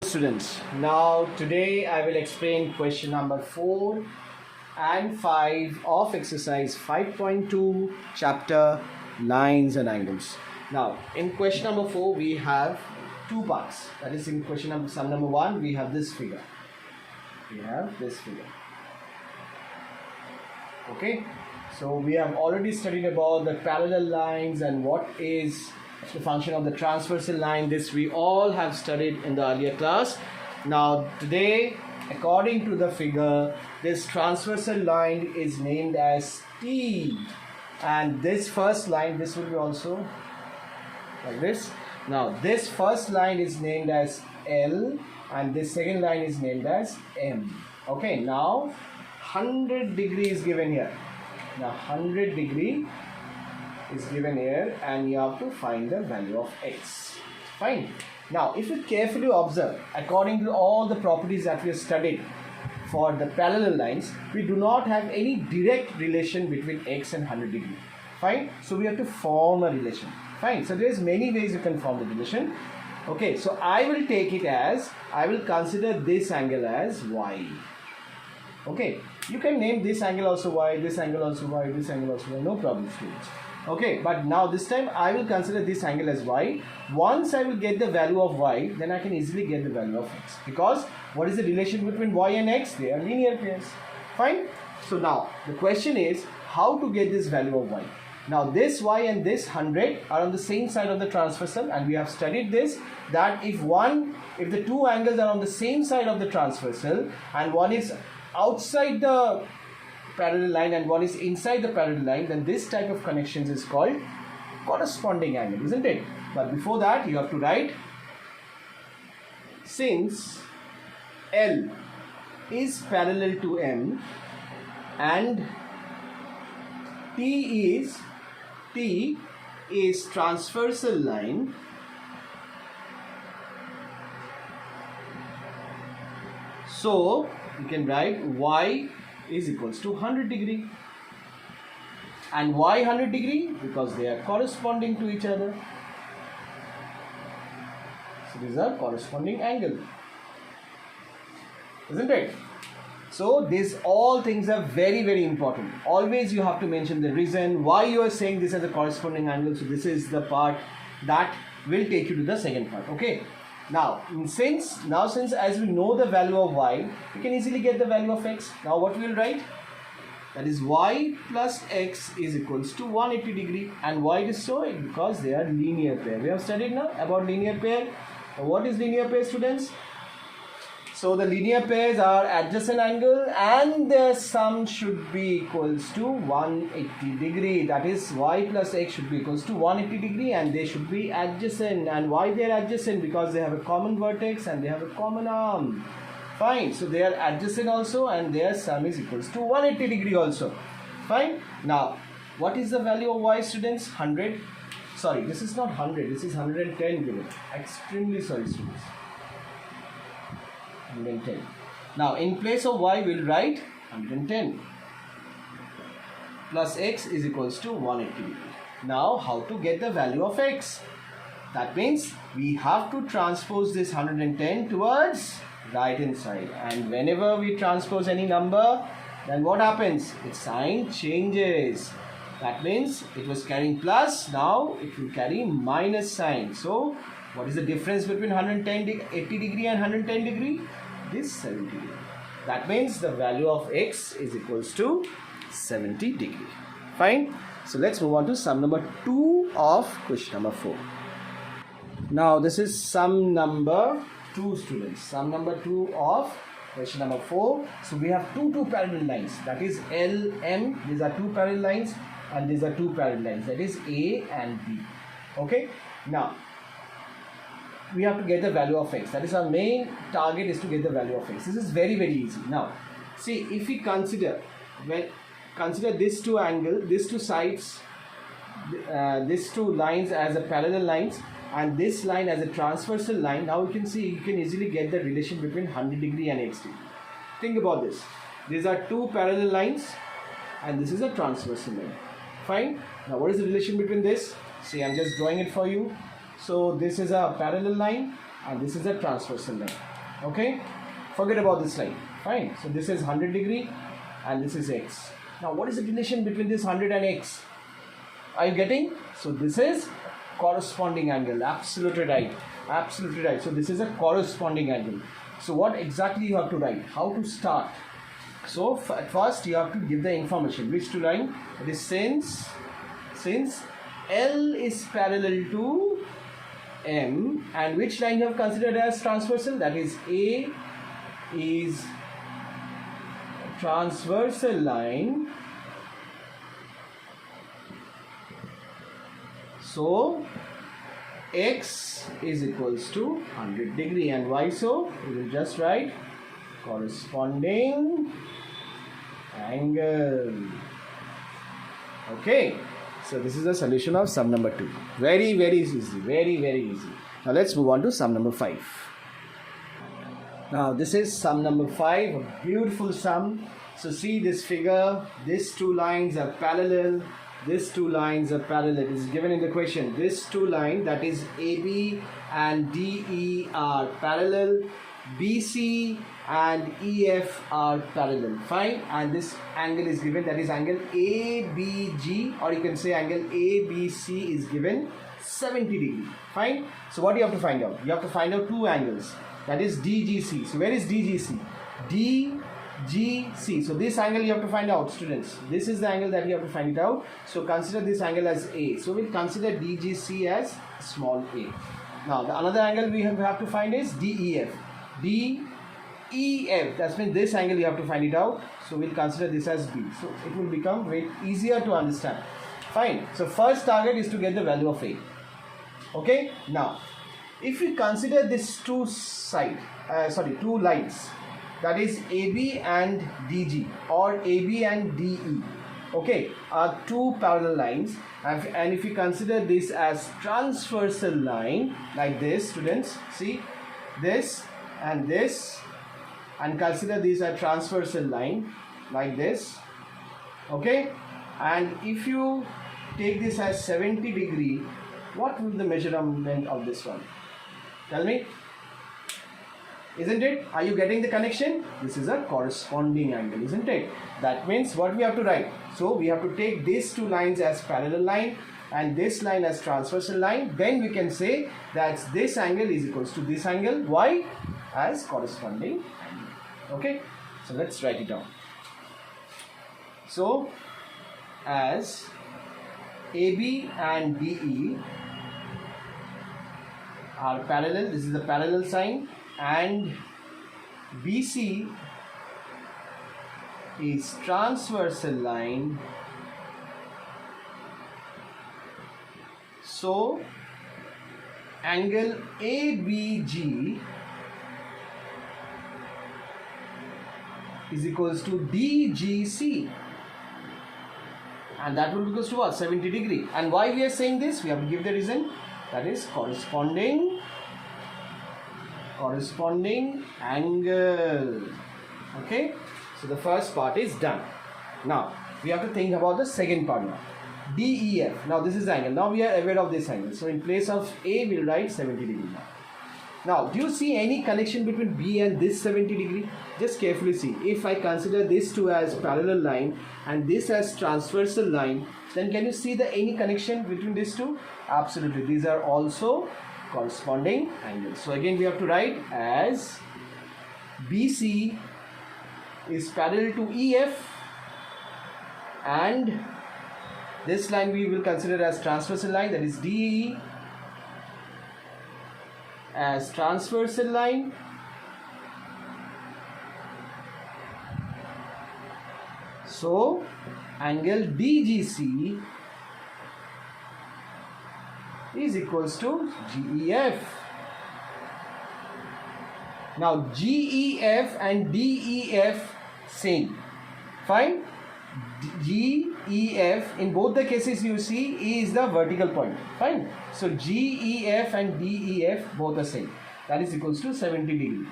Students, now today I will explain question number 4 and 5 of exercise 5.2 chapter lines and angles. Now in question number 4 we have two parts. That is, in question number sum number 1 we have this figure. Okay, so we have already studied about the parallel lines and what is the function of the transversal line. This we all have studied in the earlier class. Now today, according to the figure, this transversal line is named as T, and this first line, this will be also like this. Now this first line is named as L and this second line is named as M. Okay, now 100 degree is given here. Now 100 degree is given here and you have to find the value of x. Fine. Now if you carefully observe, according to all the properties that we have studied for the parallel lines, we do not have any direct relation between x and 100 degree. Fine. So we have to form a relation. Fine. So there is many ways you can form the relation. Okay, so I will take it as, I will consider this angle as y. Okay, you can name this angle also y, this angle also y, this angle also y, no problem, students. Okay, but now this time I will consider this angle as y. Once I will get the value of y, then I can easily get the value of x. Because what is the relation between y and x? They are linear pairs. Fine. So now the question is how to get this value of y. Now this y and this 100 are on the same side of the transversal, and we have studied this, that if the two angles are on the same side of the transversal and one is outside the parallel line and one is inside the parallel line, then this type of connections is called corresponding angle, isn't it? But before that you have to write, since L is parallel to M and T is transversal line, so you can write y is equals to 100 degree. And why 100 degree? Because they are corresponding to each other. So these are corresponding angle, isn't it? So these all things are very, very important. Always you have to mention the reason why you are saying this as a corresponding angle. So this is the part that will take you to the second part. Okay. Now since as we know the value of y, we can easily get the value of x. Now what we will write? That is y plus x is equals to 180 degree. And why it is so? Because they are linear pair. We have studied now about linear pair. What is linear pair, students? So the linear pairs are adjacent angle and their sum should be equals to 180 degree. That is y plus x should be equals to 180 degree and they should be adjacent. And why they are adjacent? Because they have a common vertex and they have a common arm. Fine. So they are adjacent also and their sum is equals to 180 degree also. Fine. Now what is the value of y, students? 100. Sorry, this is not 100. This is 110 given. Extremely sorry, students. 110. Now in place of y we'll write 110 plus x is equals to 180. Now how to get the value of x? That means we have to transpose this 110 towards right hand side, and whenever we transpose any number, then what happens? Its sign changes. That means it was carrying plus, now it will carry minus sign. So what is the difference between 80 degree and 110 degree? This 70 degree. That means the value of x is equals to 70 degree. Fine. So let's move on to sum number 2 of question number 4. Now this is sum number 2, students. Sum number 2 of question number 4. So we have two parallel lines. That is L, M. These are two parallel lines and these are two parallel lines. That is A and B. Okay. Now we have to get the value of x. That is our main target, is to get the value of x. This is very, very easy. Now see, if we consider these two sides, these two lines as a parallel lines and this line as a transversal line, now you can see, you can easily get the relation between 100 degree and x degree. Think about this. These are two parallel lines and this is a transversal line. Fine. Now what is the relation between this? See, I'm just drawing it for you. So this is a parallel line and this is a transversal line. Okay, forget about this line. Fine. So this is 100 degree and this is x. Now what is the relation between this 100 and x? Are you getting? So this is corresponding angle. Absolutely right. Absolutely right. So this is a corresponding angle. So what exactly you have to write? How to start? So at first you have to give the information. Which to line? It is since L is parallel to M, and which line you have considered as transversal? That is A is transversal line. So x is equals to 100 degree, and why so? We will just write corresponding angle. Okay, so this is the solution of sum number 2. Very easy, very easy. Now let's move on to sum number 5. Now this is sum number 5, a beautiful sum. So see this figure, these two lines are parallel, these two lines are parallel. It is given in the question. These two lines, that is AB and DE, are parallel. BC and EF are parallel. Fine. And this angle is given, that is angle ABG, or you can say angle ABC is given 70 degree. Fine. So what do you have to find out? You have to find out two angles, that is DGC. So where is DGC? DGC. So this angle you have to find out, students. This is the angle that you have to find it out. So consider this angle as A. So we'll consider DGC as small a. Now the another angle we have to find is DEF. DEF, that means this angle you have to find it out. So we'll consider this as B. So it will become very easier to understand. Fine. So first target is to get the value of A. Okay. Now if we consider these two lines, that is AB and DG or AB and DE, okay, are two parallel lines, and if we consider this as transversal line like this, students, see this, and consider these are transversal line like this, okay, and if you take this as 70 degree, what will be the measurement of this one? Tell me. Isn't it? Are you getting the connection? This is a corresponding angle, isn't it? That means what we have to write? So we have to take these two lines as parallel line and this line as transversal line. Then we can say that this angle is equals to this angle. Why? As corresponding angle. Okay. So let's write it down. So as AB and DE are parallel, this is the parallel sign, and BC is transversal line, so angle ABG is equals to DGC, and that will be equals to what? 70 degree. And why we are saying this? We have to give the reason. That is corresponding angle. Okay, so the first part is done. Now we have to think about the second part now. DEF. Now this is the angle. Now we are aware of this angle. So in place of A, we'll write 70 degree now. Now, do you see any connection between B and this 70 degree? Just carefully see. If I consider this two as parallel line and this as transversal line, then can you see any connection between these two? Absolutely. These are also corresponding angles. So again we have to write as BC is parallel to EF, and this line we will consider as transversal line, that is DE as transversal line, so angle DGC is equals to GEF. Now GEF and DEF same. Fine. GEF, in both the cases you see E is the vertical point. Fine. So GEF and DEF both the same. That is equals to 70 degree.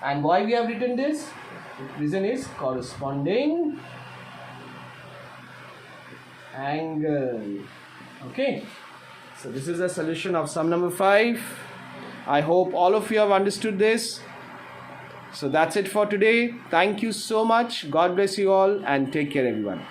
And why we have written this? The reason is corresponding angle. Okay. So this is a solution of sum number 5. I hope all of you have understood this. So that's it for today. Thank you so much. God bless you all and take care, everyone.